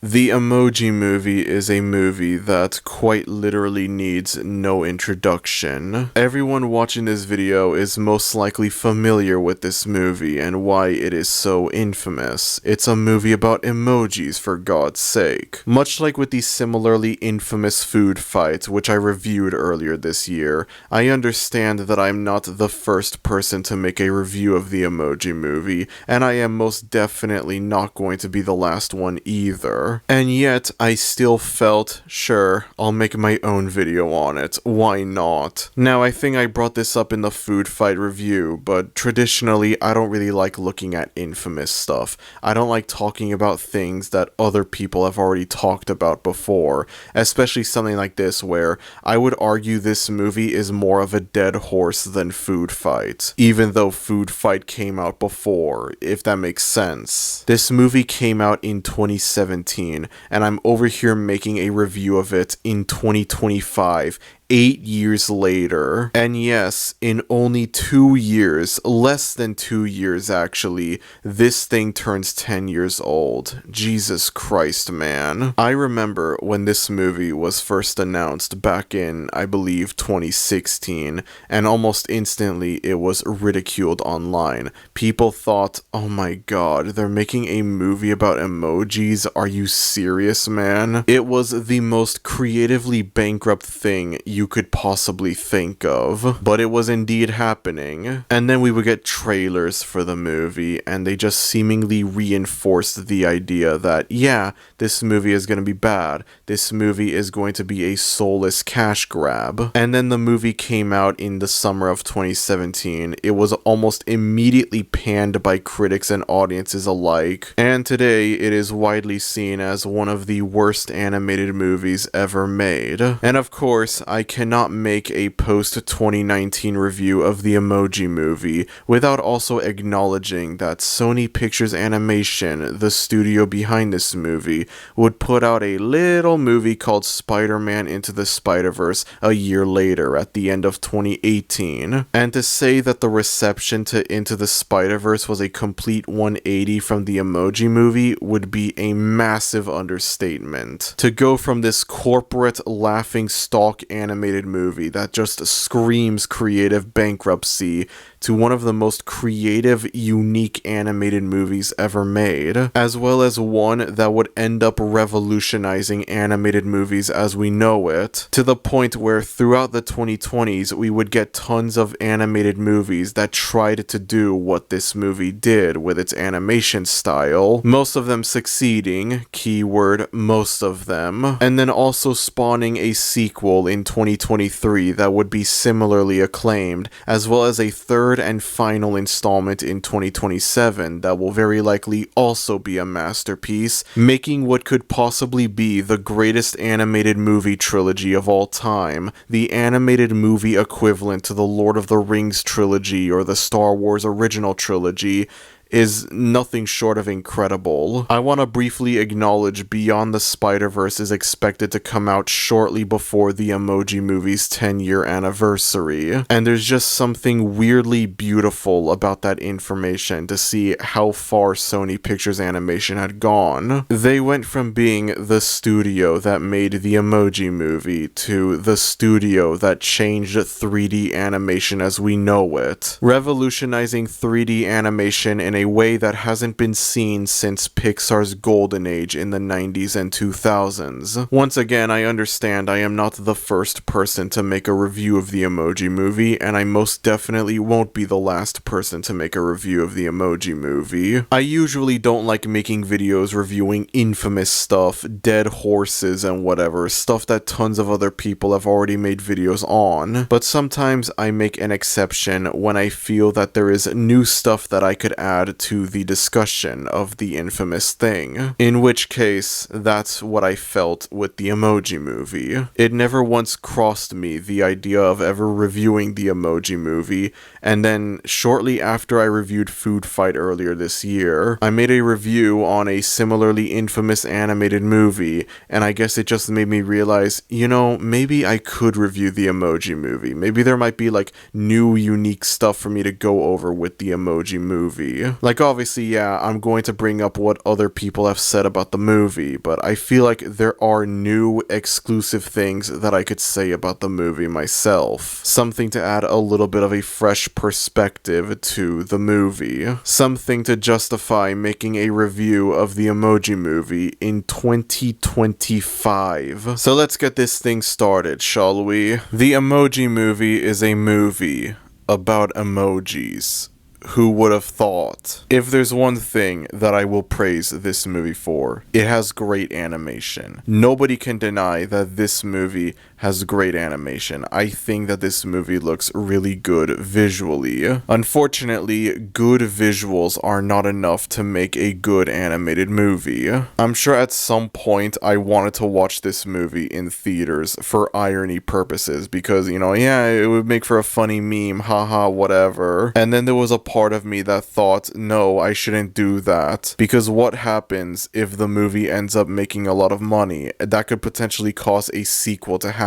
The Emoji Movie is a movie that quite literally needs no introduction. Everyone watching this video is most likely familiar with this movie and why it is so infamous. It's a movie about emojis, for God's sake. Much like with the similarly infamous food fight, which I reviewed earlier this year, I understand that I'm not the first person to make a review of the Emoji Movie, and I am most definitely not going to be the last one either. And yet, I still felt, sure, I'll make my own video on it, why not? Now, I think I brought this up in the food fight review, but traditionally, I don't really like looking at infamous stuff. I don't like talking about things that other people have already talked about before, especially something like this where I would argue this movie is more of a dead horse than Food Fight, even though Food Fight came out before, if that makes sense. This movie came out in 2017, and I'm over here making a review of it in 2025, 8 years later. And yes, in only 2 years, less than 2 years actually, this thing turns 10 years old. Jesus Christ, man. I remember when this movie was first announced back in, I believe, 2016, and almost instantly it was ridiculed online. People thought, oh my god, they're making a movie about emojis? Are you serious, man? It was the most creatively bankrupt thing you could possibly think of, but it was indeed happening. And then we would get trailers for the movie, and they just seemingly reinforced the idea that, yeah, this movie is going to be bad. This movie is going to be a soulless cash grab. And then the movie came out in the summer of 2017. It was almost immediately panned by critics and audiences alike, and today it is widely seen as one of the worst animated movies ever made. And of course, I cannot make a post-2019 review of the Emoji Movie without also acknowledging that Sony Pictures Animation, the studio behind this movie, would put out a little movie called Spider-Man Into the Spider-Verse a year later at the end of 2018. And to say that the reception to Into the Spider-Verse was a complete 180 from the Emoji Movie would be a massive understatement. To go from this corporate laughing stock animated movie that just screams creative bankruptcy to one of the most creative, unique animated movies ever made, as well as one that would end up revolutionizing animated movies as we know it, to the point where throughout the 2020s we would get tons of animated movies that tried to do what this movie did with its animation style, most of them succeeding, keyword most of them, and then also spawning a sequel in 2023 that would be similarly acclaimed, as well as a third and final installment in 2027 that will very likely also be a masterpiece, making what could possibly be the greatest animated movie trilogy of all time, the animated movie equivalent to the Lord of the Rings trilogy or the Star Wars original trilogy, is nothing short of incredible. I want to briefly acknowledge Beyond the Spider-Verse is expected to come out shortly before the Emoji Movie's 10-year anniversary, and there's just something weirdly beautiful about that information to see how far Sony Pictures Animation had gone. They went from being the studio that made the Emoji Movie to the studio that changed 3D animation as we know it, revolutionizing 3D animation in a way that hasn't been seen since Pixar's golden age in the 90s and 2000s. Once again, I understand I am not the first person to make a review of the Emoji Movie, and I most definitely won't be the last person to make a review of the Emoji Movie. I usually don't like making videos reviewing infamous stuff, dead horses and whatever, stuff that tons of other people have already made videos on, but sometimes I make an exception when I feel that there is new stuff that I could add to the discussion of the infamous thing. In which case, that's what I felt with the Emoji Movie. It never once crossed me the idea of ever reviewing the Emoji Movie, and then shortly after I reviewed Food Fight earlier this year, I made a review on a similarly infamous animated movie, and I guess it just made me realize, you know, maybe I could review the Emoji Movie. Maybe there might be like new unique stuff for me to go over with the Emoji Movie. Like, obviously, yeah, I'm going to bring up what other people have said about the movie, but I feel like there are new exclusive things that I could say about the movie myself. Something to add a little bit of a fresh perspective to the movie. Something to justify making a review of the Emoji Movie in 2025. So let's get this thing started, shall we? The Emoji Movie is a movie about emojis. Who would have thought? If there's one thing that I will praise this movie for, it has great animation. Nobody can deny that this movie has great animation. I think that this movie looks really good visually. Unfortunately, good visuals are not enough to make a good animated movie. I'm sure at some point I wanted to watch this movie in theaters for irony purposes because, you know, yeah, it would make for a funny meme, haha, whatever. And then there was a part of me that thought, no, I shouldn't do that, because what happens if the movie ends up making a lot of money? That could potentially cause a sequel to happen.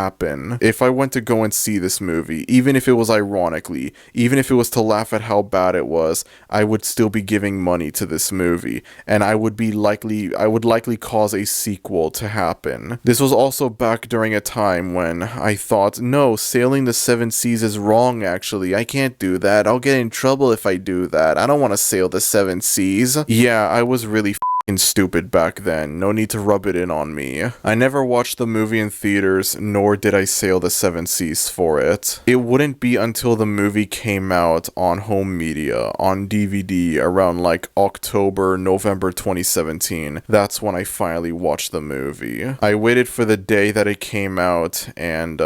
If I went to go and see this movie, even if it was ironically, even if it was to laugh at how bad it was, I would still be giving money to this movie, and I would likely cause a sequel to happen. This was also back during a time when I thought, no, sailing the seven seas is wrong actually, I can't do that, I'll get in trouble if I do that, I don't want to sail the seven seas. Yeah, I was really stupid back then, no need to rub it in on me. I never watched the movie in theaters, nor did I sail the seven seas for it. It wouldn't be until the movie came out on home media, on DVD, around like October, November 2017, that's when I finally watched the movie. I waited for the day that it came out, and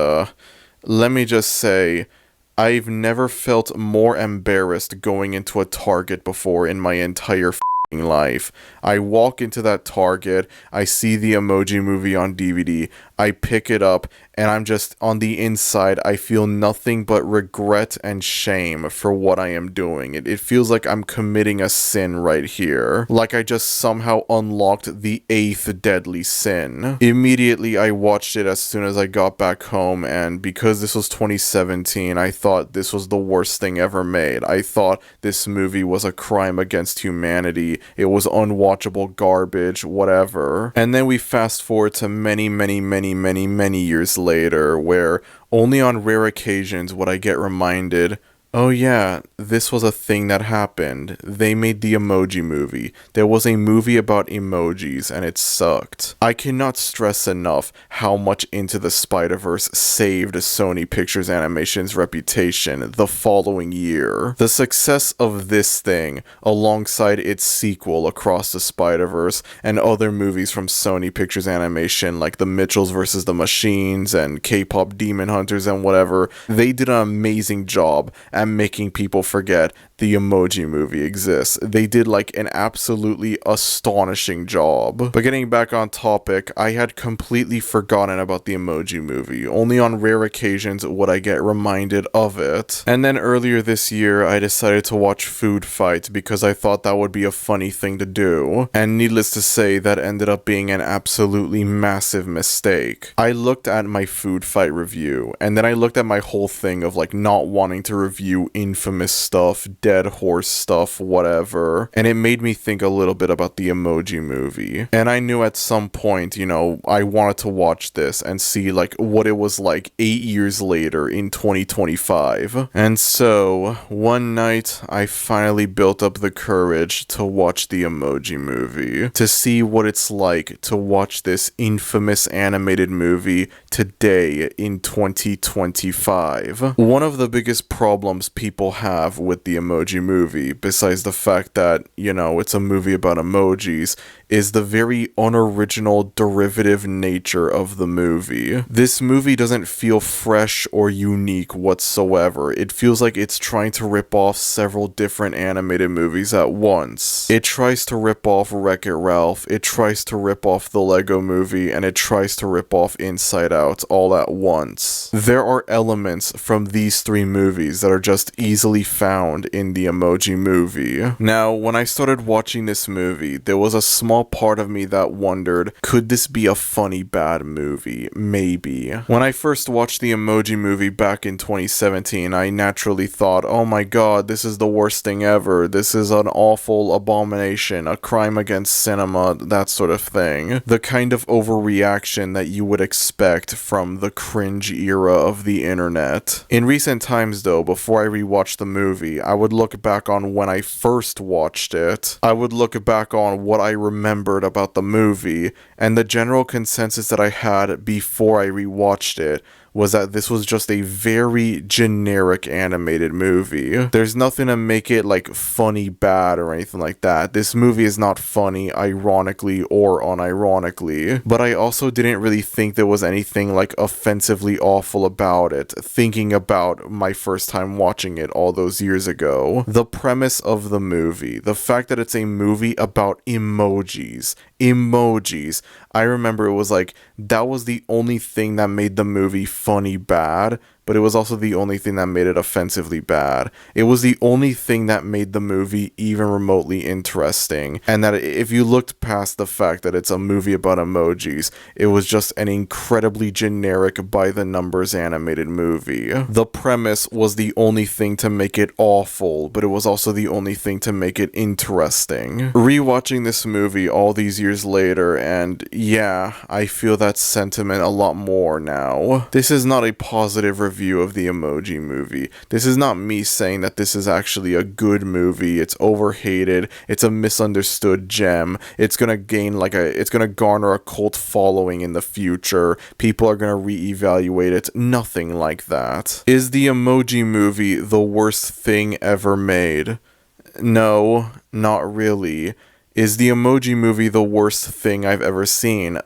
let me just say, I've never felt more embarrassed going into a Target before in my entire life. I walk into that Target, I see the Emoji Movie on DVD, I pick it up, and I'm just, on the inside, I feel nothing but regret and shame for what I am doing. It feels like I'm committing a sin right here. Like I just somehow unlocked the 8th deadly sin. Immediately, I watched it as soon as I got back home, and because this was 2017, I thought this was the worst thing ever made. I thought this movie was a crime against humanity. It was unwatchable garbage, whatever. And then we fast forward to many years later, where only on rare occasions would I get reminded, oh yeah, this was a thing that happened. They made the Emoji Movie. There was a movie about emojis, and it sucked. I cannot stress enough how much Into the Spider-Verse saved Sony Pictures Animation's reputation the following year. The success of this thing, alongside its sequel Across the Spider-Verse, and other movies from Sony Pictures Animation like The Mitchells vs. the Machines and K-Pop Demon Hunters and whatever, they did an amazing job at making people forget the Emoji Movie exists. They did like an absolutely astonishing job. But getting back on topic, I had completely forgotten about the Emoji Movie. Only on rare occasions would I get reminded of it. And then earlier this year, I decided to watch Food Fight because I thought that would be a funny thing to do. And needless to say, that ended up being an absolutely massive mistake. I looked at my Food Fight review, and then I looked at my whole thing of like not wanting to review infamous stuff, dead horse stuff, whatever, and it made me think a little bit about the Emoji Movie. And I knew at some point, you know, I wanted to watch this and see like what it was like 8 years later in 2025. And so one night I finally built up the courage to watch the Emoji Movie, to see what it's like to watch this infamous animated movie today in 2025. One of the biggest problems people have with the Emoji Movie, besides the fact that, you know, it's a movie about emojis, is the very unoriginal derivative nature of the movie. This movie doesn't feel fresh or unique whatsoever. It feels like it's trying to rip off several different animated movies at once. It tries to rip off Wreck-It Ralph, it tries to rip off the Lego Movie, and it tries to rip off Inside Out all at once. There are elements from these three movies that are just easily found in the Emoji Movie. Now, when I started watching this movie, there was a small small part of me that wondered, could this be a funny bad movie? Maybe. When I first watched the Emoji Movie back in 2017, I naturally thought, oh my god, this is the worst thing ever. This is an awful abomination, a crime against cinema, that sort of thing. The kind of overreaction that you would expect from the cringe era of the internet. In recent times though, before I rewatched the movie, I would look back on when I first watched it. I would look back on what I remembered about the movie, and the general consensus that I had before I rewatched it was that this was just a very generic animated movie. There's nothing to make it like funny bad or anything like that. This movie is not funny ironically or unironically, but I also didn't really think there was anything like offensively awful about it, thinking about my first time watching it all those years ago. The premise of the movie, the fact that it's a movie about emojis, I remember it was like, that was the only thing that made the movie funny bad, but it was also the only thing that made it offensively bad. It was the only thing that made the movie even remotely interesting, and that if you looked past the fact that it's a movie about emojis, it was just an incredibly generic by-the-numbers animated movie. The premise was the only thing to make it awful, but it was also the only thing to make it interesting. Rewatching this movie all these years later, and yeah, I feel that sentiment a lot more now. This is not a positive review of the Emoji Movie. This is not me saying that this is actually a good movie. It's overhated. It's a misunderstood gem. It's gonna garner a cult following in the future. People are gonna reevaluate it. Nothing like that. Is the Emoji Movie the worst thing ever made? No, not really. Is the Emoji Movie the worst thing I've ever seen?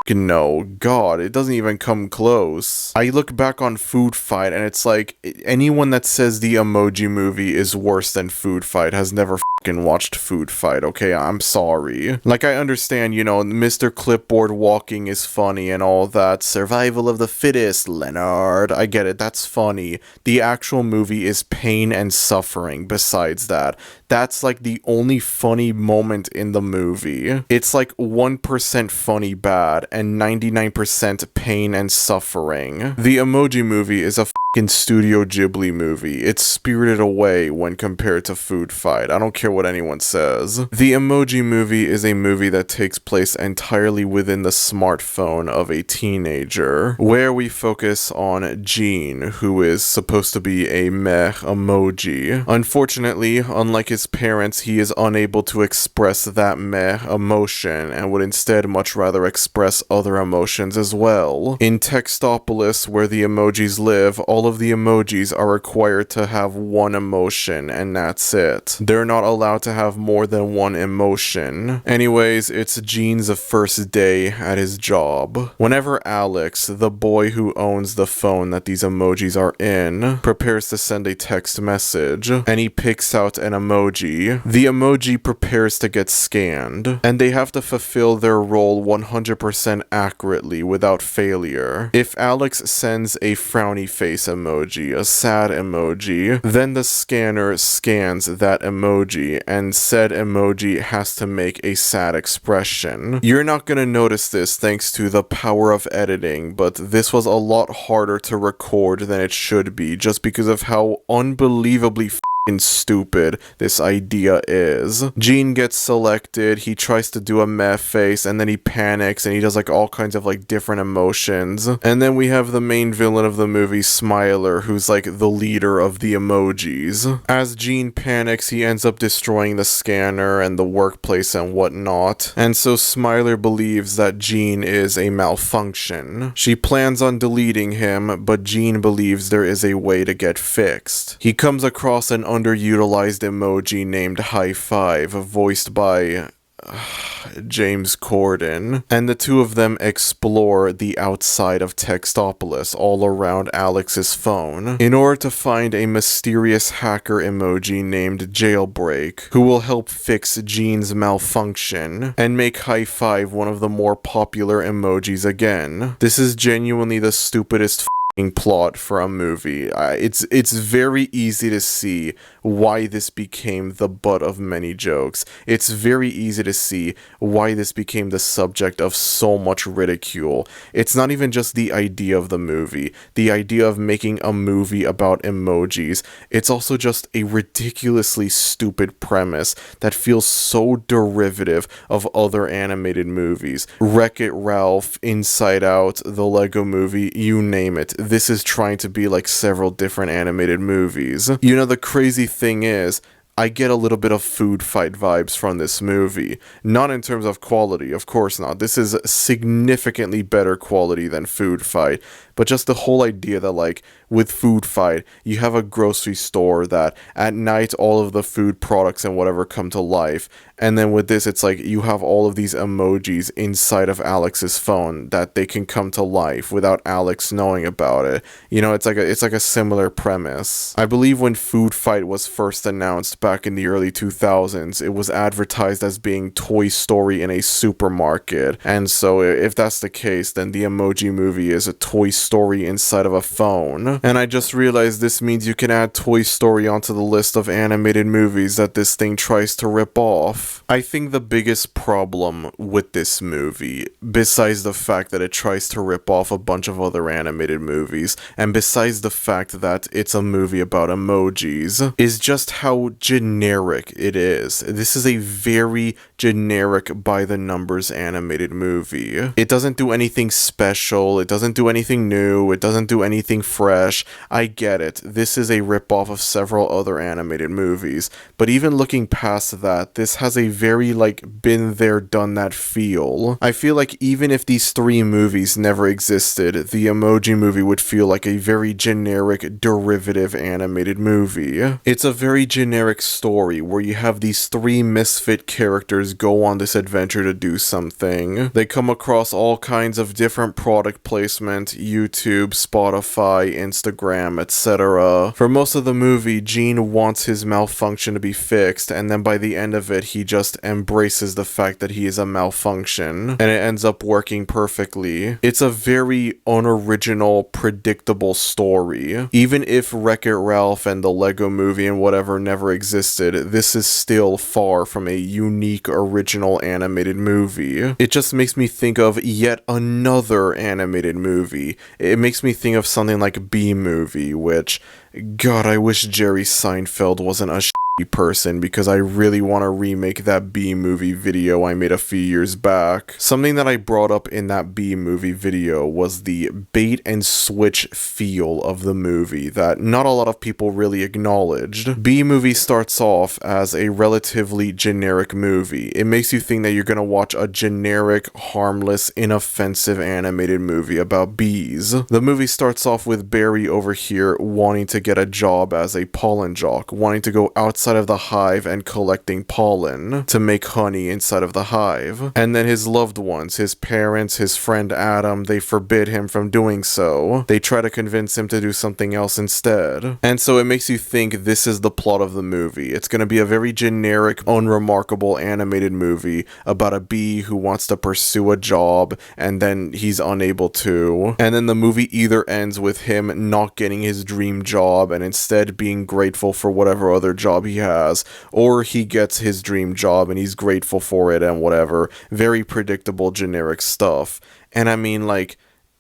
No, God, it doesn't even come close. I look back on Food Fight and it's like, anyone that says the Emoji Movie is worse than Food Fight has never watched Food Fight, okay? I'm sorry. Like, I understand, Mr. Clipboard walking is funny and all that. Survival of the fittest, Leonard. I get it, that's funny. The actual movie is pain and suffering besides that. That's like the only funny moment in the movie. It's like 1% funny bad and 99% pain and suffering. The Emoji Movie is a Studio Ghibli movie. It's spirited away when compared to Food Fight. I don't care what anyone says. The Emoji Movie is a movie that takes place entirely within the smartphone of a teenager, where we focus on Gene, who is supposed to be a meh emoji. Unfortunately, unlike his parents, he is unable to express that meh emotion and would instead much rather express other emotions as well. In Textopolis, where the emojis live, all of the emojis are required to have one emotion, and that's it. They're not allowed to have more than one emotion. Anyways, it's Gene's first day at his job. Whenever Alex, the boy who owns the phone that these emojis are in, prepares to send a text message, and he picks out an emoji, the emoji prepares to get scanned, and they have to fulfill their role 100% accurately without failure. If Alex sends a frowny face emoji, a sad emoji, then the scanner scans that emoji, and said emoji has to make a sad expression. You're not gonna notice this thanks to the power of editing, but this was a lot harder to record than it should be, just because of how unbelievably stupid this idea is. Gene gets selected, he tries to do a meh face, and then he panics and he does like all kinds of like different emotions. And then we have the main villain of the movie, Smiler, who's like the leader of the emojis. As Gene panics, he ends up destroying the scanner and the workplace and whatnot. And so Smiler believes that Gene is a malfunction. She plans on deleting him, but Gene believes there is a way to get fixed. He comes across an underutilized emoji named High Five, voiced by James Corden, and the two of them explore the outside of Textopolis all around Alex's phone in order to find a mysterious hacker emoji named Jailbreak, who will help fix Gene's malfunction and make High Five one of the more popular emojis again. This is genuinely the stupidest plot for a movie. It's very easy to see why this became the butt of many jokes. It's very easy to see why this became the subject of so much ridicule. It's not even just the idea of the movie, the idea of making a movie about emojis. It's also just a ridiculously stupid premise that feels so derivative of other animated movies. Wreck-It Ralph, Inside Out, the Lego Movie, you name it. This is trying to be like several different animated movies. You know, the crazy thing is, I get a little bit of Food Fight vibes from this movie. Not in terms of quality, of course not. This is significantly better quality than Food Fight. But just the whole idea that, like, with Food Fight, you have a grocery store that at night all of the food products and whatever come to life. And then with this, it's like you have all of these emojis inside of Alex's phone that they can come to life without Alex knowing about it. You know, it's like a similar premise. I believe when Food Fight was first announced back in the early 2000s, it was advertised as being Toy Story in a supermarket. And so if that's the case, then the Emoji Movie is a Toy Story inside of a phone. And I just realized this means you can add Toy Story onto the list of animated movies that this thing tries to rip off. I think the biggest problem with this movie, besides the fact that it tries to rip off a bunch of other animated movies, and besides the fact that it's a movie about emojis, is just how generic it is. This is a very generic by the numbers animated movie. It doesn't do anything special, it doesn't do anything new, it doesn't do anything fresh. I get it. This is a ripoff of several other animated movies, but even looking past that, this has a very, like, been there, done that feel. I feel like even if these three movies never existed, the Emoji Movie would feel like a very generic, derivative animated movie. It's a very generic story where you have these three misfit characters go on this adventure to do something. They come across all kinds of different product placement, YouTube, Spotify, Instagram, etc. For most of the movie, Gene wants his malfunction to be fixed, and then by the end of it, he just embraces the fact that he is a malfunction, and it ends up working perfectly. It's a very unoriginal, predictable story. Even if Wreck-It Ralph and the Lego Movie and whatever never existed, this is still far from a unique, original animated movie. It just makes me think of yet another animated movie. It makes me think of something like B-Movie, which, God, I wish Jerry Seinfeld wasn't a person, because I really want to remake that B-Movie video I made a few years back. Something that I brought up in that B-Movie video was the bait and switch feel of the movie that not a lot of people really acknowledged. B-Movie starts off as a relatively generic movie. It makes you think that you're gonna watch a generic, harmless, inoffensive animated movie about bees. The movie starts off with Barry over here wanting to get a job as a pollen jock, wanting to go outside of the hive and collecting pollen to make honey inside of the hive. And then his loved ones, his parents, his friend Adam, they forbid him from doing so. They try to convince him to do something else instead. And so it makes you think this is the plot of the movie. It's going to be a very generic, unremarkable animated movie about a bee who wants to pursue a job and then he's unable to. And then the movie either ends with him not getting his dream job and instead being grateful for whatever other job he has, or he gets his dream job and he's grateful for it and whatever. Very predictable, generic stuff. And I mean, like,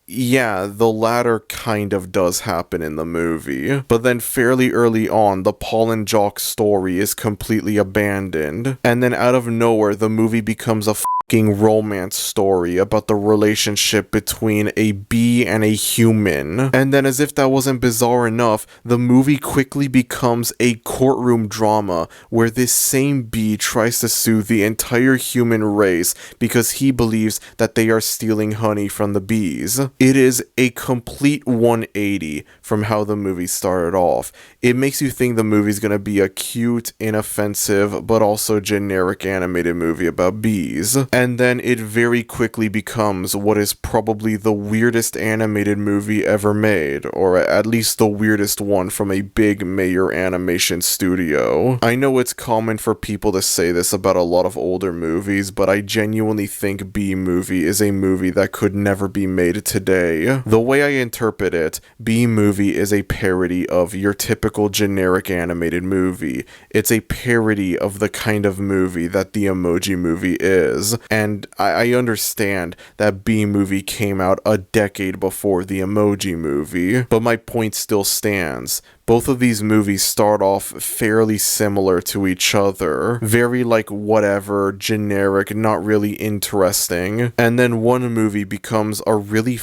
yeah, the latter kind of does happen in the movie, but then fairly early on, the pollen jock story is completely abandoned, and then out of nowhere, the movie becomes a romance story about the relationship between a bee and a human. And then, as if that wasn't bizarre enough, the movie quickly becomes a courtroom drama where this same bee tries to sue the entire human race because he believes that they are stealing honey from the bees. It is a complete 180 from how the movie started off. It makes you think the movie's gonna be a cute, inoffensive, but also generic animated movie about bees. And then it very quickly becomes what is probably the weirdest animated movie ever made, or at least the weirdest one from a big major animation studio. I know it's common for people to say this about a lot of older movies, but I genuinely think B-Movie is a movie that could never be made today. The way I interpret it, B-Movie is a parody of your typical generic animated movie. It's a parody of the kind of movie that the Emoji Movie is. And I understand that B-Movie came out a decade before the Emoji Movie, but my point still stands. Both of these movies start off fairly similar to each other. Very like whatever, generic, not really interesting. And then one movie becomes a really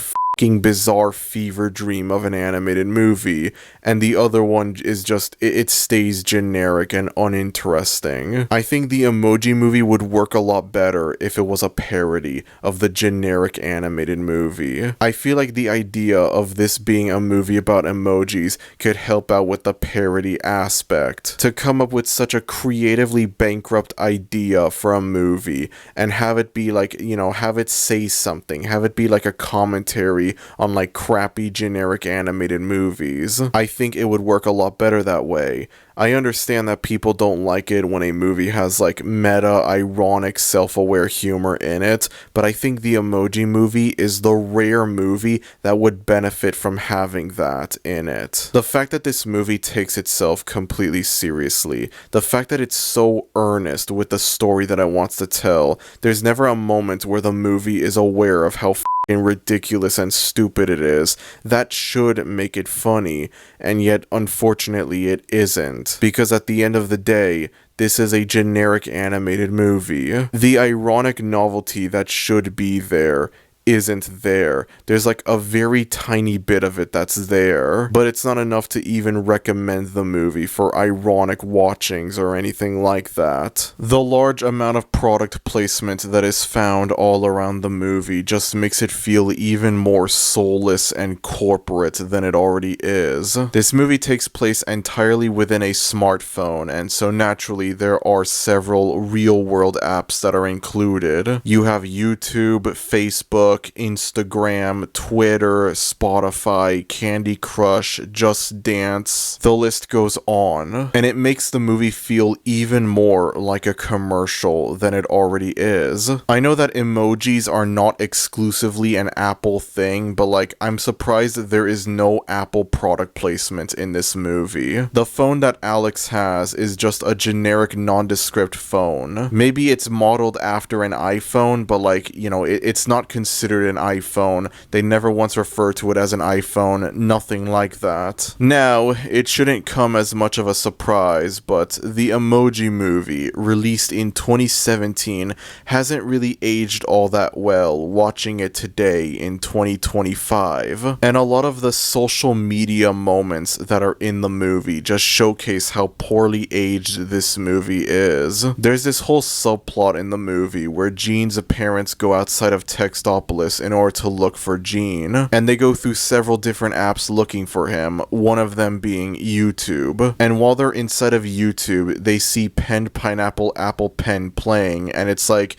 bizarre fever dream of an animated movie, and the other one is just, it stays generic and uninteresting. I think the Emoji Movie would work a lot better if it was a parody of the generic animated movie. I feel like the idea of this being a movie about emojis could help out with the parody aspect. To come up with such a creatively bankrupt idea for a movie and have it be like, you know, have it say something, have it be like a commentary on like crappy generic animated movies. I think it would work a lot better that way. I understand that people don't like it when a movie has like meta, ironic, self-aware humor in it, but I think the Emoji Movie is the rare movie that would benefit from having that in it. The fact that this movie takes itself completely seriously, the fact that it's so earnest with the story that it wants to tell, there's never a moment where the movie is aware of how ridiculous and stupid it is, that should make it funny, and yet unfortunately it isn't, because at the end of the day, this is a generic animated movie. The ironic novelty that should be there isn't there. There's like a very tiny bit of it that's there, but it's not enough to even recommend the movie for ironic watchings or anything like that. The large amount of product placement that is found all around the movie just makes it feel even more soulless and corporate than it already is. This movie takes place entirely within a smartphone, and so naturally there are several real-world apps that are included. You have YouTube, Facebook, Instagram, Twitter, Spotify, Candy Crush, Just Dance, the list goes on, and it makes the movie feel even more like a commercial than it already is. I know that emojis are not exclusively an Apple thing, but like, I'm surprised that there is no Apple product placement in this movie. The phone that Alex has is just a generic nondescript phone. Maybe it's modeled after an iPhone, but like, you know, it's not considered an iPhone. They never once refer to it as an iPhone, nothing like that. Now, it shouldn't come as much of a surprise, but the Emoji Movie, released in 2017, hasn't really aged all that well watching it today in 2025. And a lot of the social media moments that are in the movie just showcase how poorly aged this movie is. There's this whole subplot in the movie where Gene's parents go outside of Textopolis in order to look for Gene, and they go through several different apps looking for him, one of them being YouTube. And while they're inside of YouTube, they see Penned Pineapple Apple Pen playing, and it's like,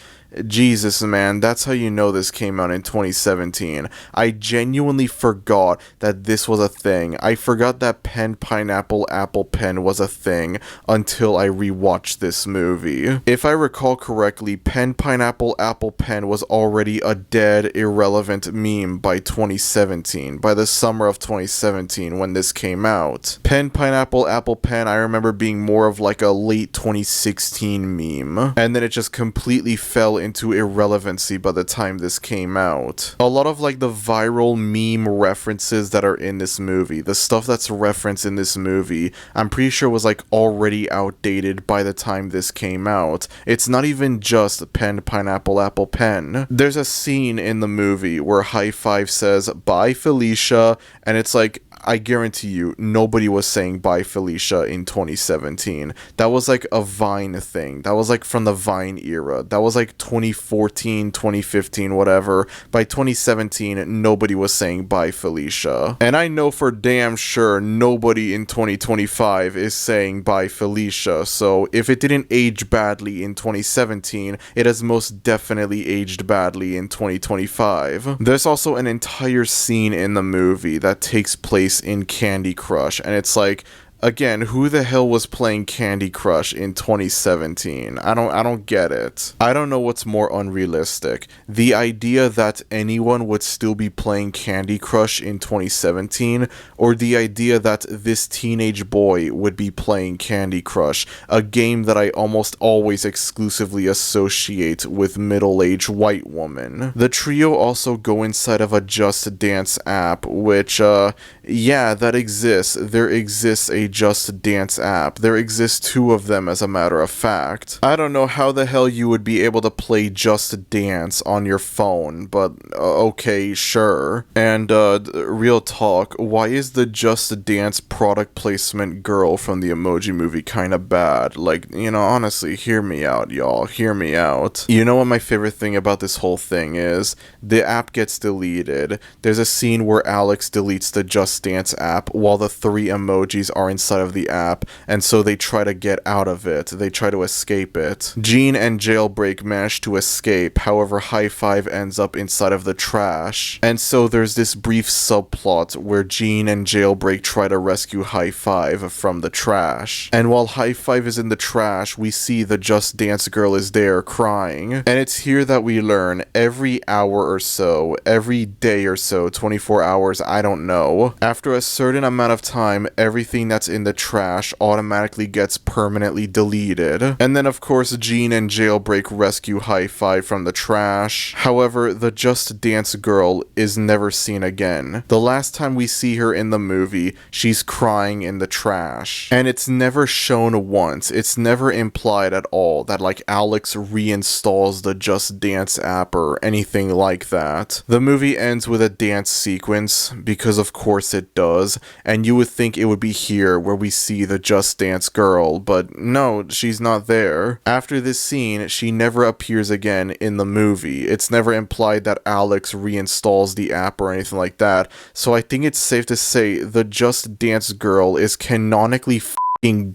Jesus, man, that's how you know this came out in 2017. I genuinely forgot that this was a thing. I forgot that Penned Pineapple Apple Pen was a thing until I rewatched this movie. If I recall correctly, Penned Pineapple Apple Pen was already a dead, irrelevant meme by 2017, by the summer of 2017 when this came out. Penned Pineapple Apple Pen, I remember being more of like a late 2016 meme, and then it just completely fell into irrelevancy by the time this came out. A lot of like the viral meme references that are in this movie, the stuff that's referenced in this movie, I'm pretty sure was like already outdated by the time this came out. It's not even just Penned Pineapple Apple Pen. There's a scene in the movie where High Five says, "Bye Felicia," and it's like, I guarantee you, nobody was saying bye Felicia in 2017. That was like a Vine thing. That was like from the Vine era. That was like 2014, 2015, whatever. By 2017, nobody was saying bye Felicia. And I know for damn sure nobody in 2025 is saying bye Felicia. So if it didn't age badly in 2017, it has most definitely aged badly in 2025. There's also an entire scene in the movie that takes place in Candy Crush, and it's like, again, who the hell was playing Candy Crush in 2017? I don't get it. I don't know what's more unrealistic. The idea that anyone would still be playing Candy Crush in 2017, or the idea that this teenage boy would be playing Candy Crush, a game that I almost always exclusively associate with middle-aged white women. The trio also go inside of a Just Dance app, which, yeah, that exists. There exists a Just Dance app. There exist two of them, as a matter of fact. I don't know how the hell you would be able to play Just Dance on your phone, but okay, sure. And real talk, why is the Just Dance product placement girl from the Emoji Movie kind of bad? Like, you know, honestly, hear me out, y'all. Hear me out. You know what my favorite thing about this whole thing is? The app gets deleted. There's a scene where Alex deletes the Just Dance app while the three emojis are inside of the app, and so they try to get out of it. They try to escape it. Gene and Jailbreak manage to escape, however High Five ends up inside of the trash. And so there's this brief subplot where Gene and Jailbreak try to rescue High Five from the trash. And while High Five is in the trash, we see the Just Dance girl is there crying. And it's here that we learn every hour or so, every day or so, 24 hours, I don't know, after a certain amount of time, everything that's in the trash automatically gets permanently deleted. And then of course Gene and Jailbreak rescue High Five from the trash. However, the Just Dance girl is never seen again. The last time we see her in the movie, she's crying in the trash. And it's never shown once. It's never implied at all that like Alex reinstalls the Just Dance app or anything like that. The movie ends with a dance sequence, because of course it does, and you would think it would be here where we see the Just Dance girl, but no, she's not there. After this scene, she never appears again in the movie. It's never implied that Alex reinstalls the app or anything like that, so I think it's safe to say the Just Dance girl is canonically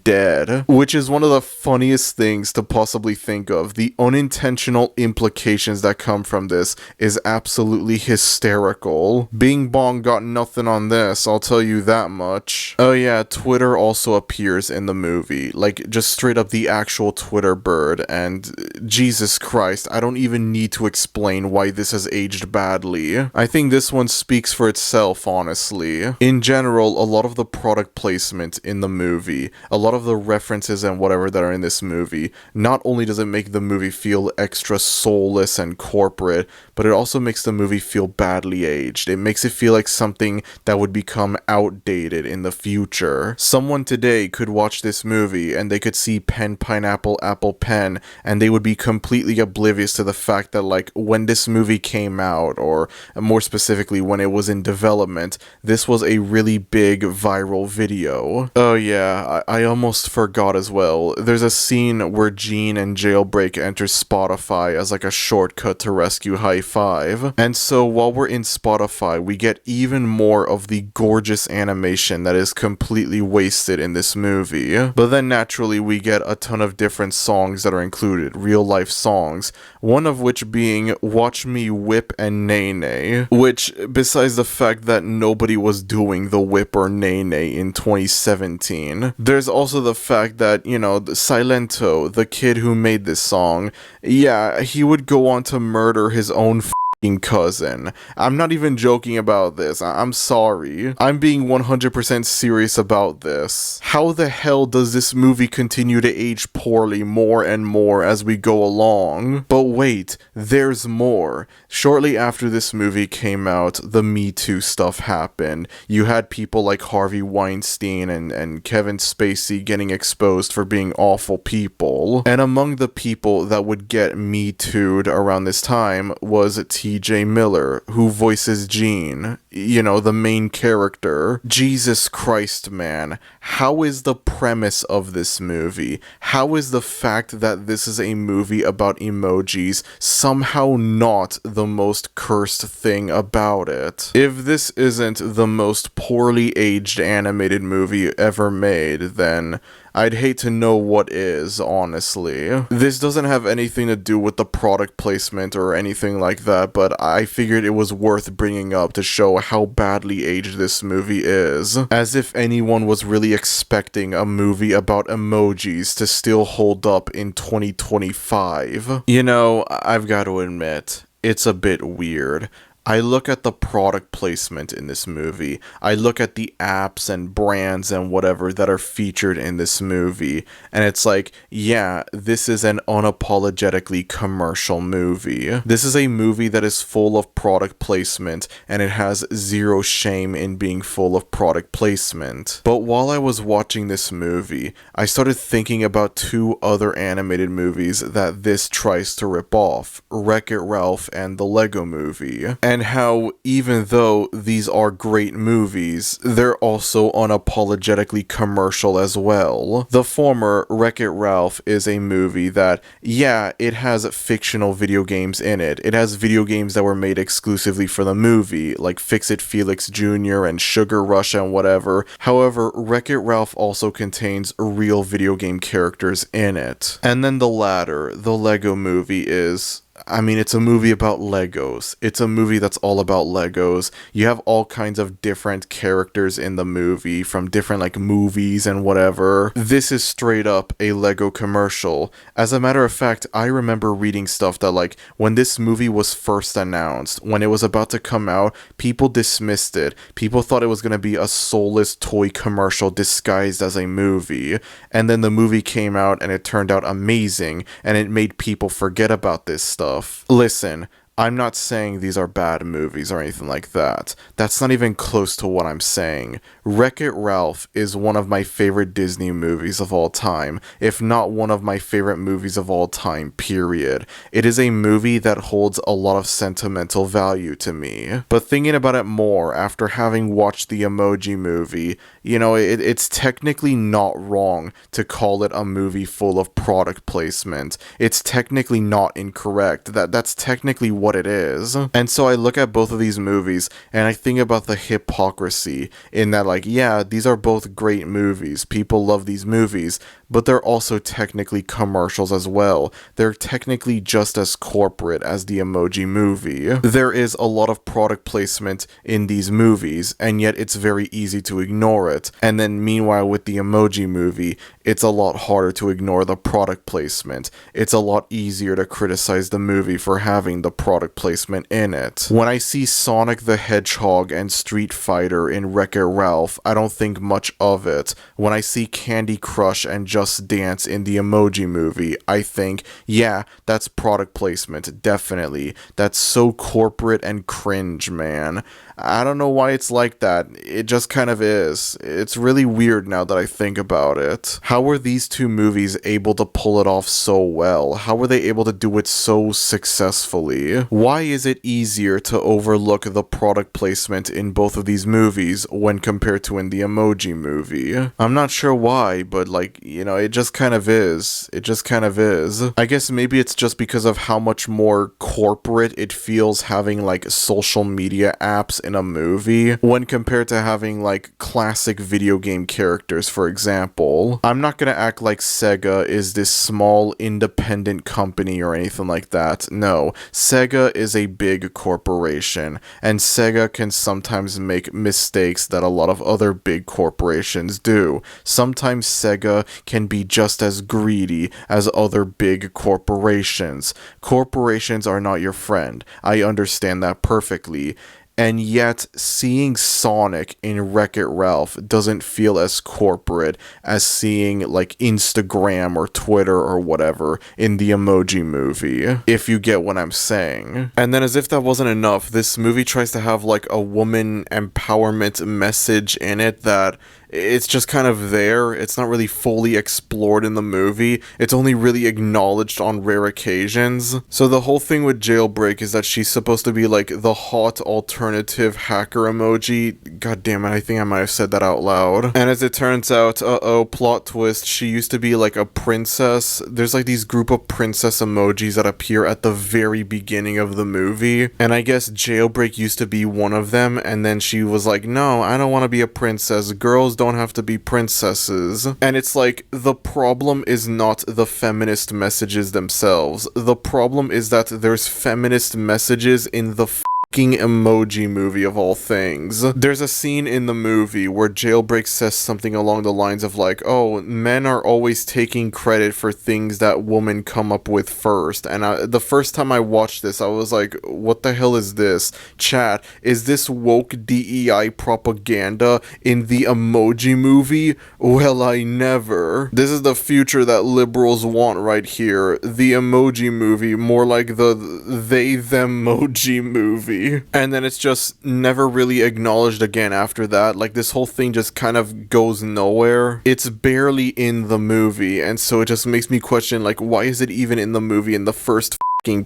dead, which is one of the funniest things to possibly think of. The unintentional implications that come from this is absolutely hysterical. Bing Bong got nothing on this, I'll tell you that much. Oh yeah, Twitter also appears in the movie, like just straight up the actual Twitter bird, and Jesus Christ, I don't even need to explain why this has aged badly. I think this one speaks for itself, honestly. In general, a lot of the product placement in the movie, a lot of the references and whatever that are in this movie, not only does it make the movie feel extra soulless and corporate, but it also makes the movie feel badly aged. It makes it feel like something that would become outdated in the future. Someone today could watch this movie and they could see pen, pineapple, apple, pen, and they would be completely oblivious to the fact that like when this movie came out, or more specifically when it was in development, this was a really big viral video. Oh yeah, I almost forgot as well. There's a scene where Gene and Jailbreak enter Spotify as like a shortcut to rescue High Five. And so while we're in Spotify, we get even more of the gorgeous animation that is completely wasted in this movie. But then naturally we get a ton of different songs that are included, real life songs, one of which being Watch Me Whip and Nay Nay, which besides the fact that nobody was doing the whip or nay nay in 2017, there's also the fact that, you know, Silento, the kid who made this song, yeah, he would go on to murder his own cousin. I'm not even joking about this. I'm sorry. I'm being 100% serious about this. How the hell does this movie continue to age poorly more and more as we go along? But wait, there's more. Shortly after this movie came out, the Me Too stuff happened. You had people like Harvey Weinstein and Kevin Spacey getting exposed for being awful people. And among the people that would get Me Too'd around this time was TJ Miller, who voices Gene. the main character. Jesus Christ, man. How is the premise of this movie? How is the fact that this is a movie about emojis somehow not the most cursed thing about it? If this isn't the most poorly aged animated movie ever made, then I'd hate to know what is, honestly. This doesn't have anything to do with the product placement or anything like that, but I figured it was worth bringing up to show how badly aged this movie is. As if anyone was really expecting a movie about emojis to still hold up in 2025. I've got to admit, it's a bit weird. I look at the product placement in this movie. I look at the apps and brands and whatever that are featured in this movie. And it's like, yeah, this is an unapologetically commercial movie. This is a movie that is full of product placement, and it has zero shame in being full of product placement. But while I was watching this movie, I started thinking about two other animated movies that this tries to rip off: Wreck-It Ralph and the Lego Movie. And how, even though these are great movies, they're also unapologetically commercial as well. The former, Wreck-It Ralph, is a movie that, yeah, it has fictional video games in it. It has video games that were made exclusively for the movie, like Fix-It Felix Jr. and Sugar Rush and whatever. However, Wreck-It Ralph also contains real video game characters in it. And then the latter, the Lego Movie, it's a movie about Legos. It's a movie that's all about Legos. You have all kinds of different characters in the movie from different movies and whatever. This is straight up a Lego commercial. As a matter of fact, I remember reading stuff that when this movie was first announced, when it was about to come out, people dismissed it. People thought it was going to be a soulless toy commercial disguised as a movie. And then the movie came out and it turned out amazing, and it made people forget about this stuff. Listen, I'm not saying these are bad movies or anything like that. That's not even close to what I'm saying. Wreck-It Ralph is one of my favorite Disney movies of all time, if not one of my favorite movies of all time, period. It is a movie that holds a lot of sentimental value to me. But thinking about it more after having watched the Emoji Movie, it's technically not wrong to call it a movie full of product placement. It's technically not incorrect. That's technically what it is. And so I look at both of these movies and I think about the hypocrisy in that, yeah, these are both great movies. People love these movies, but they're also technically commercials as well. They're technically just as corporate as the Emoji Movie. There is a lot of product placement in these movies, and yet it's very easy to ignore it. And then meanwhile with the Emoji Movie, it's a lot harder to ignore the product placement. It's a lot easier to criticize the movie for having the product placement in it. When I see Sonic the Hedgehog and Street Fighter in Wreck-It Ralph, I don't think much of it. When I see Candy Crush and Just Dance in the Emoji Movie, I think, yeah, that's product placement, definitely. That's so corporate and cringe, man. I don't know why it's like that. It just kind of is. It's really weird now that I think about it. How were these two movies able to pull it off so well? How were they able to do it so successfully? Why is it easier to overlook the product placement in both of these movies when compared to in the Emoji Movie? I'm not sure why, but it just kind of is. It just kind of is. I guess maybe it's just because of how much more corporate it feels having social media apps in a movie when compared to having classic video game characters, for example. I'm not gonna act like Sega is this small independent company or anything like that. No, Sega is a big corporation, and Sega can sometimes make mistakes that a lot of other big corporations do. Sometimes Sega can be just as greedy as other big corporations. Corporations are not your friend. I understand that perfectly. And yet, seeing Sonic in Wreck-It Ralph doesn't feel as corporate as seeing Instagram or Twitter or whatever in the Emoji Movie, if you get what I'm saying. And then as if that wasn't enough, this movie tries to have a woman empowerment message in it that it's just kind of there. It's not really fully explored in the movie. It's only really acknowledged on rare occasions. So the whole thing with Jailbreak is that she's supposed to be like the hot alternative hacker emoji. God damn it, I think I might have said that out loud. And as it turns out, plot twist, she used to be like a princess. There's like these group of princess emojis that appear at the very beginning of the movie. And I guess Jailbreak used to be one of them, and then she was like, no, I don't want to be a princess. Girls don't have to be princesses. And it's like, the problem is not the feminist messages themselves. The problem is that there's feminist messages in the Emoji Movie of all things. There's a scene in the movie where Jailbreak says something along the lines of like, oh, men are always taking credit for things that women come up with first. And the first time I watched this, I was like, what the hell is this? Chat, is this woke DEI propaganda in the Emoji Movie? Well, I never. This is the future that liberals want right here. The Emoji Movie, more like the they-them-moji movie. And then it's just never really acknowledged again after that. Like, this whole thing just kind of goes nowhere. It's barely in the movie, and so it just makes me question, like, why is it even in the movie in the first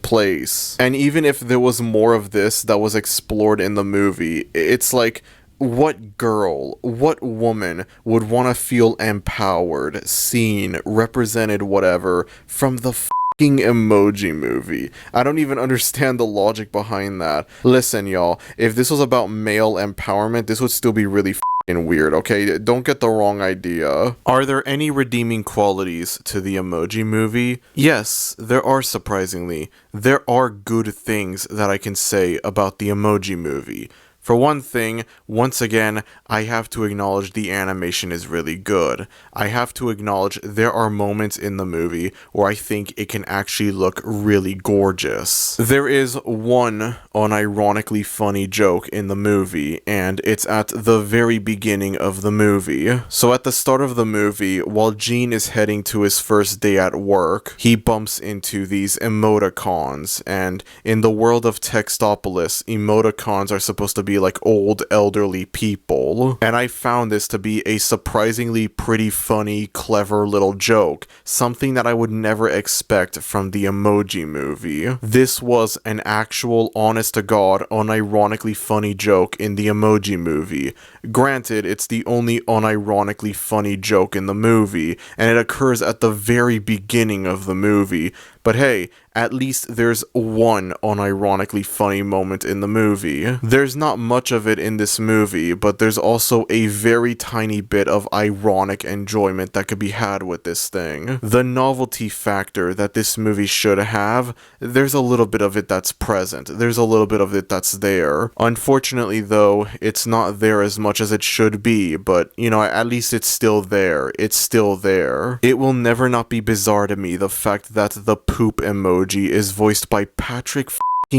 place? And even if there was more of this that was explored in the movie, it's like, what girl, what woman would want to feel empowered, seen, represented, whatever, from the Emoji Movie? I don't even understand the logic behind that. Listen, y'all, if this was about male empowerment, this would still be really weird, okay? Don't get the wrong idea. Are there any redeeming qualities to the Emoji Movie? Yes, there are, surprisingly. There are good things that I can say about the Emoji Movie. For one thing, once again, I have to acknowledge the animation is really good. I have to acknowledge there are moments in the movie where I think it can actually look really gorgeous. There is one unironically funny joke in the movie, and it's at the very beginning of the movie. So at the start of the movie, while Gene is heading to his first day at work, he bumps into these emoticons, and in the world of Textopolis, emoticons are supposed to be like old elderly people, and I found this to be a surprisingly pretty funny, clever little joke, something that I would never expect from the Emoji Movie. This was an actual, honest-to-God, unironically funny joke in the Emoji Movie. Granted, it's the only unironically funny joke in the movie, and it occurs at the very beginning of the movie, but hey, at least there's one unironically funny moment in the movie. There's not much of it in this movie, but there's also a very tiny bit of ironic enjoyment that could be had with this thing. The novelty factor that this movie should have, there's a little bit of it that's present. There's a little bit of it that's there. Unfortunately, though, it's not there as much as it should be, but, you know, at least it's still there. It's still there. It will never not be bizarre to me, the fact that the poop emoji is voiced by Patrick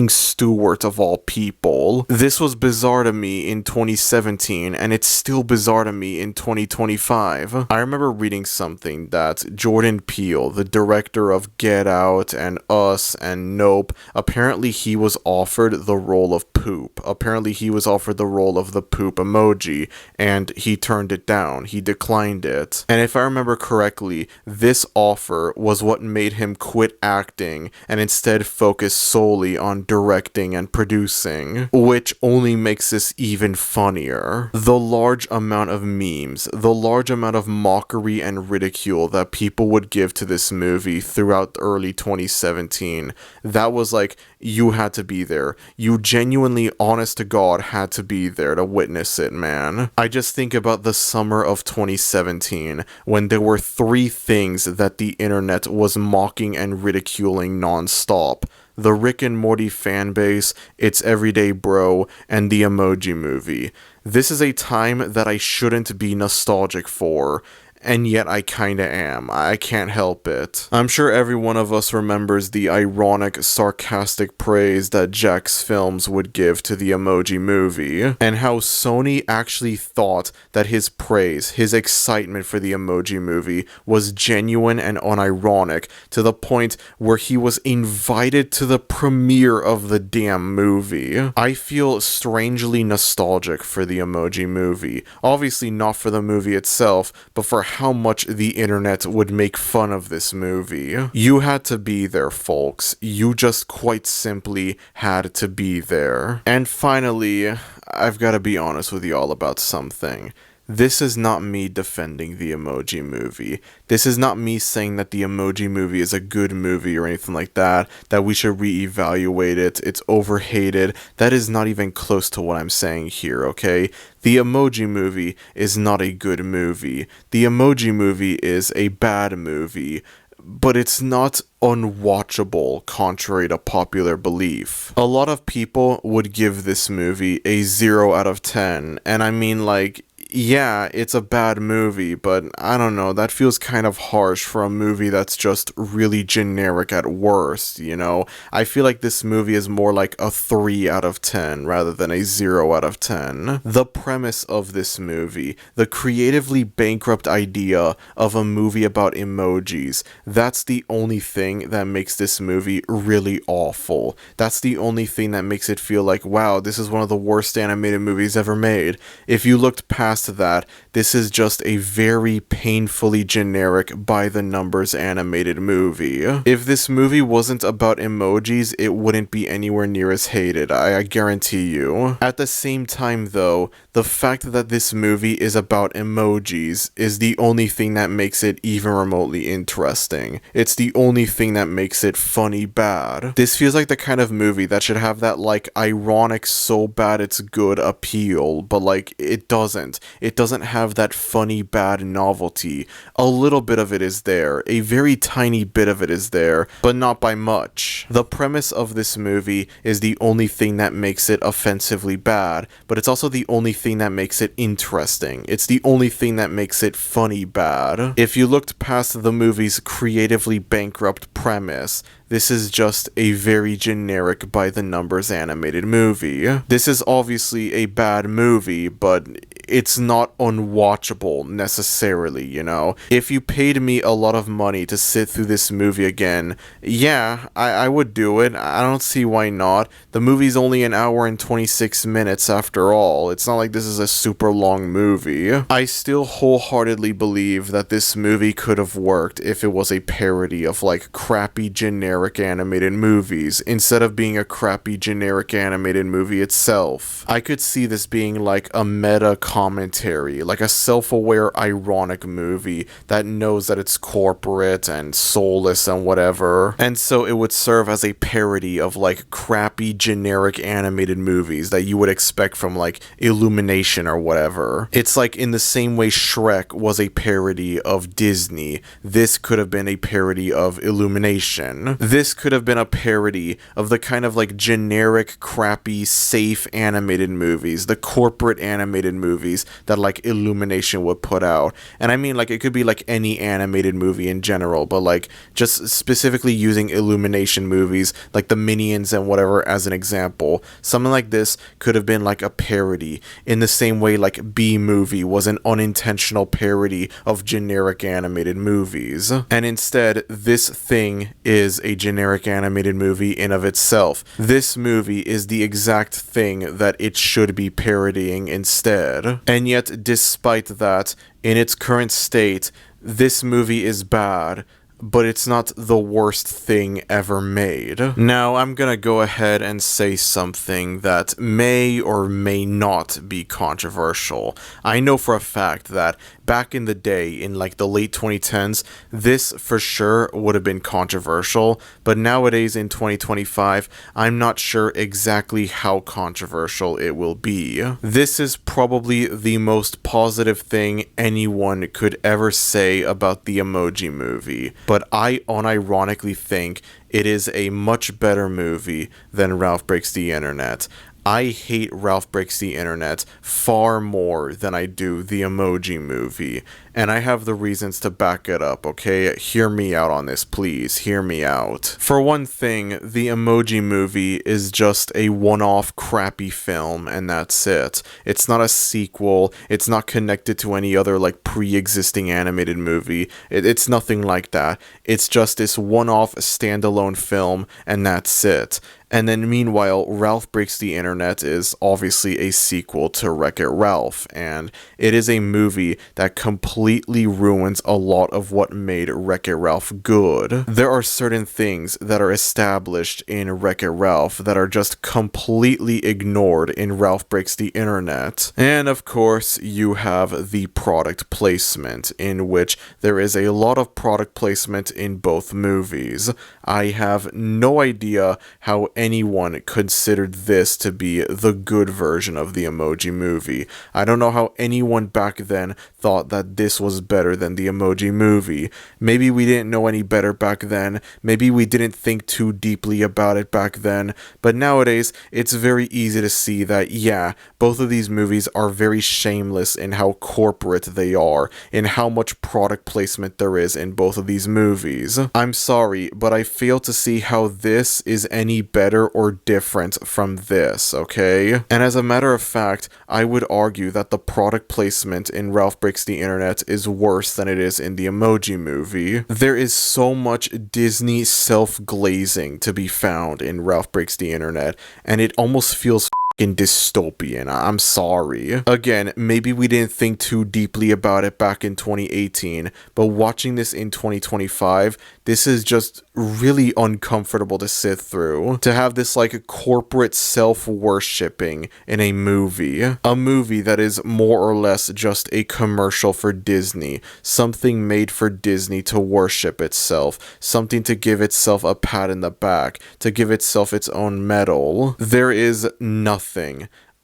Stewart of all people. This was bizarre to me in 2017, and it's still bizarre to me in 2025. I remember reading something that Jordan Peele, the director of Get Out and Us and Nope, apparently he was offered the role of poop. Apparently he was offered the role of the poop emoji, and he turned it down. He declined it. And if I remember correctly, this offer was what made him quit acting and instead focus solely on directing and producing, which only makes this even funnier. The large amount of memes, the large amount of mockery and ridicule that people would give to this movie throughout early 2017, that was like, you had to be there. You genuinely, honest to God, had to be there to witness it, man. I just think about the summer of 2017, when there were 3 things that the internet was mocking and ridiculing non-stop. The Rick and Morty fanbase, It's Everyday Bro, and the Emoji Movie. This is a time that I shouldn't be nostalgic for, and yet I kinda am. I can't help it. I'm sure every one of us remembers the ironic, sarcastic praise that Jack's Films would give to the Emoji Movie, and how Sony actually thought that his praise, his excitement for the Emoji Movie was genuine and unironic, to the point where he was invited to the premiere of the damn movie. I feel strangely nostalgic for the Emoji Movie. Obviously not for the movie itself, but for how much the internet would make fun of this movie. You had to be there, folks. You just quite simply had to be there. And finally, I've got to be honest with you all about something. This is not me defending the Emoji Movie. This is not me saying that the Emoji Movie is a good movie or anything like that we should reevaluate it, it's overhated. That is not even close to what I'm saying here, okay? The Emoji Movie is not a good movie. The Emoji Movie is a bad movie, but it's not unwatchable, contrary to popular belief. A lot of people would give this movie a 0 out of 10, and I mean, like, yeah, it's a bad movie, but I don't know, that feels kind of harsh for a movie that's just really generic at worst, you know? I feel like this movie is more like a 3 out of 10 rather than a 0 out of 10. The premise of this movie, the creatively bankrupt idea of a movie about emojis, that's the only thing that makes this movie really awful. That's the only thing that makes it feel like, wow, this is one of the worst animated movies ever made. If you looked past that, this is just a very painfully generic by-the-numbers animated movie. If this movie wasn't about emojis, it wouldn't be anywhere near as hated, I guarantee you. At the same time though, the fact that this movie is about emojis is the only thing that makes it even remotely interesting. It's the only thing that makes it funny bad. This feels like the kind of movie that should have that, like, ironic so bad it's good appeal, but like, it doesn't. It doesn't have that funny bad novelty. A little bit of it is there, a very tiny bit of it is there, but not by much. The premise of this movie is the only thing that makes it offensively bad, but it's also the only thing that makes it interesting. It's the only thing that makes it funny bad. If you looked past the movie's creatively bankrupt premise, this is just a very generic by-the-numbers animated movie. This is obviously a bad movie, but it's not unwatchable necessarily, you know? If you paid me a lot of money to sit through this movie again, yeah, I would do it. I don't see why not. The movie's only an hour and 26 minutes after all. It's not like this is a super long movie. I still wholeheartedly believe that this movie could have worked if it was a parody of, like, crappy generic animated movies, instead of being a crappy generic animated movie itself. I could see this being like a meta commentary, like a self-aware ironic movie that knows that it's corporate and soulless and whatever, and so it would serve as a parody of like crappy generic animated movies that you would expect from like Illumination or whatever. It's like in the same way Shrek was a parody of Disney, this could have been a parody of Illumination. This could have been a parody of the kind of like generic, crappy, safe animated movies, the corporate animated movies that like Illumination would put out. And I mean, like, it could be like any animated movie in general, but like just specifically using Illumination movies like the Minions and whatever as an example. Something like this could have been like a parody in the same way like B-Movie was an unintentional parody of generic animated movies. And instead, this thing is a generic animated movie in of itself. This movie is the exact thing that it should be parodying instead. And yet, despite that, in its current state, this movie is bad, but it's not the worst thing ever made. Now, I'm gonna go ahead and say something that may or may not be controversial. I know for a fact that back in the day, in like the late 2010s, this for sure would have been controversial, but nowadays in 2025, I'm not sure exactly how controversial it will be. This is probably the most positive thing anyone could ever say about the Emoji Movie, but I unironically think it is a much better movie than Ralph Breaks the Internet. I hate Ralph Breaks the Internet far more than I do the Emoji Movie, and I have the reasons to back it up, okay? Hear me out on this, please. Hear me out. For one thing, the Emoji Movie is just a one-off crappy film, and that's it. It's not a sequel. It's not connected to any other, like, pre-existing animated movie. It's nothing like that. It's just this one-off standalone film, and that's it. And then meanwhile, Ralph Breaks the Internet is obviously a sequel to Wreck-It Ralph, and it is a movie that completely ruins a lot of what made Wreck-It Ralph good. There are certain things that are established in Wreck-It Ralph that are just completely ignored in Ralph Breaks the Internet. And of course, you have the product placement, in which there is a lot of product placement in both movies. I have no idea how anyone considered this to be the good version of the Emoji Movie. I don't know how anyone back then thought that this was better than the Emoji Movie. Maybe we didn't know any better back then. Maybe we didn't think too deeply about it back then. But nowadays, it's very easy to see that, yeah, both of these movies are very shameless in how corporate they are, in how much product placement there is in both of these movies. I'm sorry, but I fail to see how this is any better or different from this, okay? And as a matter of fact, I would argue that the product placement in Ralph Breaks the Internet is worse than it is in the Emoji Movie. There is so much Disney self-glazing to be found in Ralph Breaks the Internet, and it almost feels dystopian. I'm sorry. Again, maybe we didn't think too deeply about it back in 2018, but watching this in 2025, this is just really uncomfortable to sit through. To have this like corporate self-worshipping in a movie that is more or less just a commercial for Disney, something made for Disney to worship itself, something to give itself a pat in the back, to give itself its own medal. There is nothing,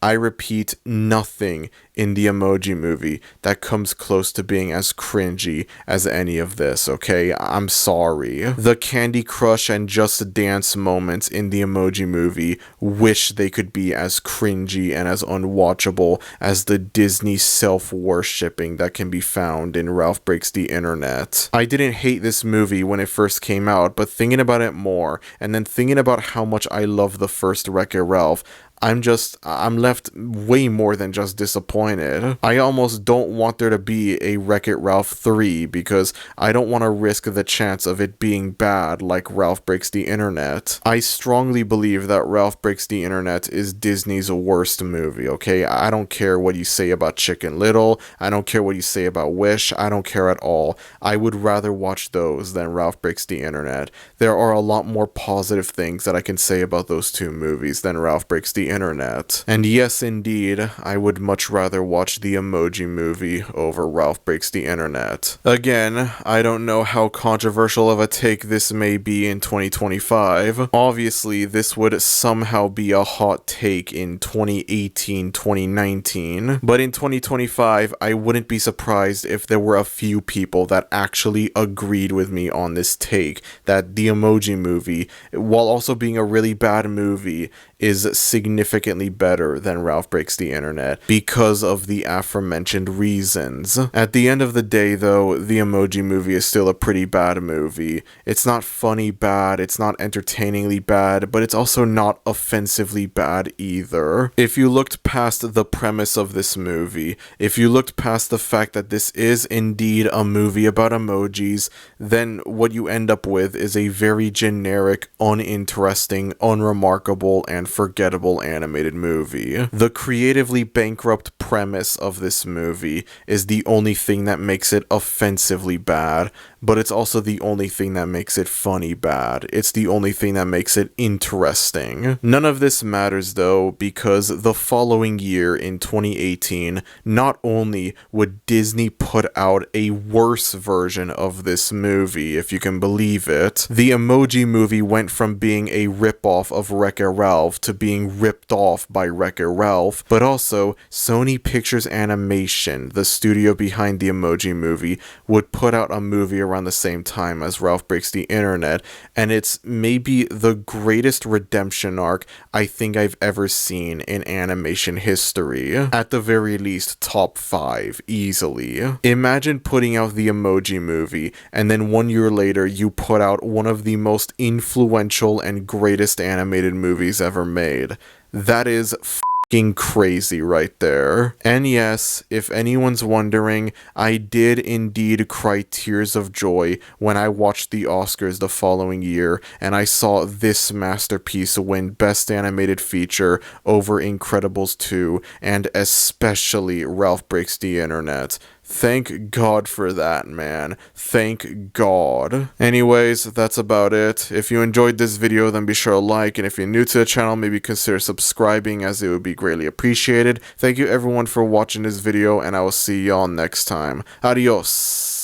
I repeat, nothing in the Emoji Movie that comes close to being as cringy as any of this, okay? I'm sorry. The Candy Crush and Just Dance moments in the Emoji Movie wish they could be as cringy and as unwatchable as the Disney self-worshipping that can be found in Ralph Breaks the Internet. I didn't hate this movie when it first came out, but thinking about it more, and then thinking about how much I love the first Wreck-It Ralph, I'm left way more than just disappointed. I almost don't want there to be a Wreck-It Ralph 3 because I don't want to risk the chance of it being bad like Ralph Breaks the Internet. I strongly believe that Ralph Breaks the Internet is Disney's worst movie, okay? I don't care what you say about Chicken Little. I don't care what you say about Wish. I don't care at all. I would rather watch those than Ralph Breaks the Internet. There are a lot more positive things that I can say about those two movies than Ralph Breaks the Internet. And yes, indeed, I would much rather watch the Emoji Movie over Ralph Breaks the Internet. Again, I don't know how controversial of a take this may be in 2025. Obviously, this would somehow be a hot take in 2018, 2019. But in 2025, I wouldn't be surprised if there were a few people that actually agreed with me on this take, that the Emoji Movie, while also being a really bad movie, is significantly better than Ralph Breaks the Internet because of the aforementioned reasons. At the end of the day, though, the Emoji Movie is still a pretty bad movie. It's not funny bad, it's not entertainingly bad, but it's also not offensively bad either. If you looked past the premise of this movie, if you looked past the fact that this is indeed a movie about emojis, then what you end up with is a very generic, uninteresting, unremarkable, and forgettable animated movie. The creatively bankrupt premise of this movie is the only thing that makes it offensively bad, but it's also the only thing that makes it funny bad. It's the only thing that makes it interesting. None of this matters though, because the following year in 2018, not only would Disney put out a worse version of this movie, if you can believe it, the Emoji Movie went from being a ripoff of Wreck-It Ralph to being ripped off by Wreck-It Ralph, but also Sony Pictures Animation, the studio behind the Emoji Movie, would put out a movie around the same time as Ralph Breaks the Internet, and it's maybe the greatest redemption arc I think I've ever seen in animation history. At the very least, top 5, easily. Imagine putting out the Emoji Movie, and then 1 year later you put out one of the most influential and greatest animated movies ever made. That is fucking crazy right there. And yes, if anyone's wondering, I did indeed cry tears of joy when I watched the Oscars the following year and I saw this masterpiece win Best Animated Feature over Incredibles 2 and especially Ralph Breaks the Internet. Thank God for that, man. Thank God. Anyways, that's about it. If you enjoyed this video, then be sure to like, and if you're new to the channel, maybe consider subscribing, as it would be greatly appreciated. Thank you everyone for watching this video, and I will see y'all next time. Adios.